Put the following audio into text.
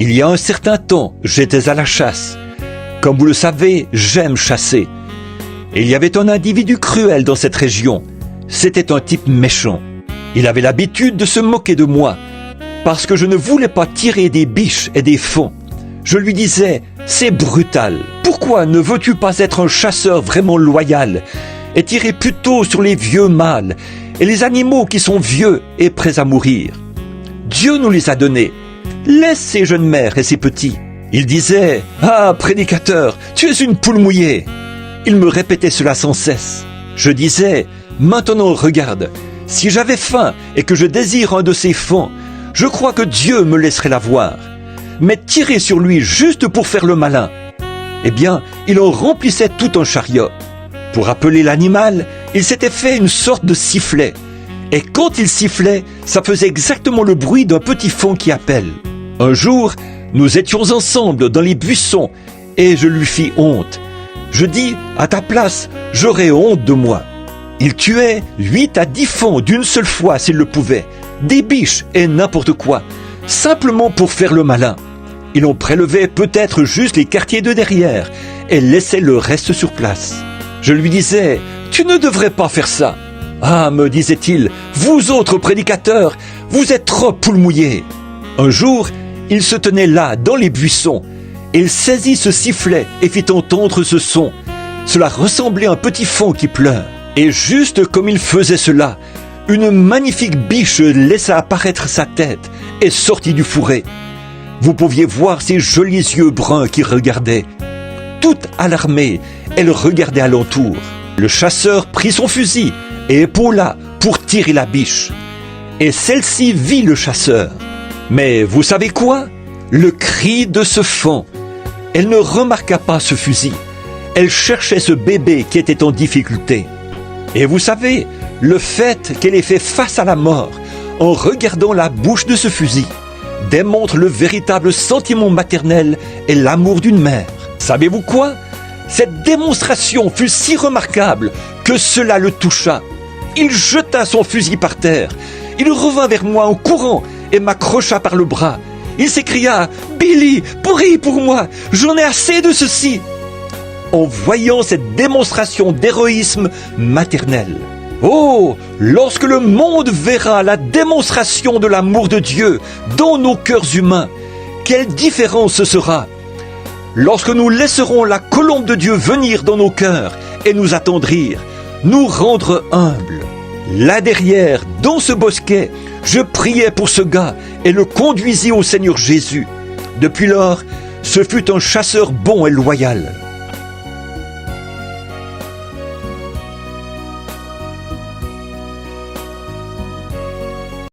Il y a un certain temps, j'étais à la chasse. Comme vous le savez, j'aime chasser. Et il y avait un individu cruel dans cette région. C'était un type méchant. Il avait l'habitude de se moquer de moi, parce que je ne voulais pas tirer des biches et des faons. Je lui disais, c'est brutal. Pourquoi ne veux-tu pas être un chasseur vraiment loyal et tirer plutôt sur les vieux mâles et les animaux qui sont vieux et prêts à mourir? Dieu nous les a donnés. Laisse ces jeunes mères et ces petits. Il disait, ah, prédicateur, tu es une poule mouillée. Il me répétait cela sans cesse. Je disais, maintenant regarde, si j'avais faim et que je désire un de ces faons, je crois que Dieu me laisserait l'avoir. Mais tirer sur lui juste pour faire le malin, eh bien, il en remplissait tout un chariot. Pour appeler l'animal, il s'était fait une sorte de sifflet. Et quand il sifflait, ça faisait exactement le bruit d'un petit faon qui appelle. Un jour, nous étions ensemble dans les buissons et je lui fis honte. Je dis, à ta place, j'aurais honte de moi. Il tuait 8 à 10 faons d'une seule fois s'il le pouvait, des biches et n'importe quoi, simplement pour faire le malin. Il en prélevait peut-être juste les quartiers de derrière et laissait le reste sur place. Je lui disais, tu ne devrais pas faire ça. Ah, me disait-il, vous autres prédicateurs, vous êtes trop poules mouillées. Un jour, il se tenait là, dans les buissons. Il saisit ce sifflet et fit entendre ce son. Cela ressemblait à un petit faon qui pleure. Et juste comme il faisait cela, une magnifique biche laissa apparaître sa tête et sortit du fourré. Vous pouviez voir ses jolis yeux bruns qui regardaient. Toute alarmée, elle regardait alentour. Le chasseur prit son fusil et épaula pour tirer la biche. Et celle-ci vit le chasseur. Mais vous savez quoi? Le cri de ce faon. Elle ne remarqua pas ce fusil. Elle cherchait ce bébé qui était en difficulté. Et vous savez, le fait qu'elle ait fait face à la mort en regardant la bouche de ce fusil démontre le véritable sentiment maternel et l'amour d'une mère. Savez-vous quoi? Cette démonstration fut si remarquable que cela le toucha. Il jeta son fusil par terre. Il revint vers moi en courant et m'accrocha par le bras. Il s'écria « Billy, prie pour moi, j'en ai assez de ceci !» En voyant cette démonstration d'héroïsme maternel. Oh, lorsque le monde verra la démonstration de l'amour de Dieu dans nos cœurs humains, quelle différence ce sera! Lorsque nous laisserons la colombe de Dieu venir dans nos cœurs et nous attendrir, nous rendre humbles. Là derrière, dans ce bosquet, je priais pour ce gars et le conduisis au Seigneur Jésus. Depuis lors, ce fut un chasseur bon et loyal.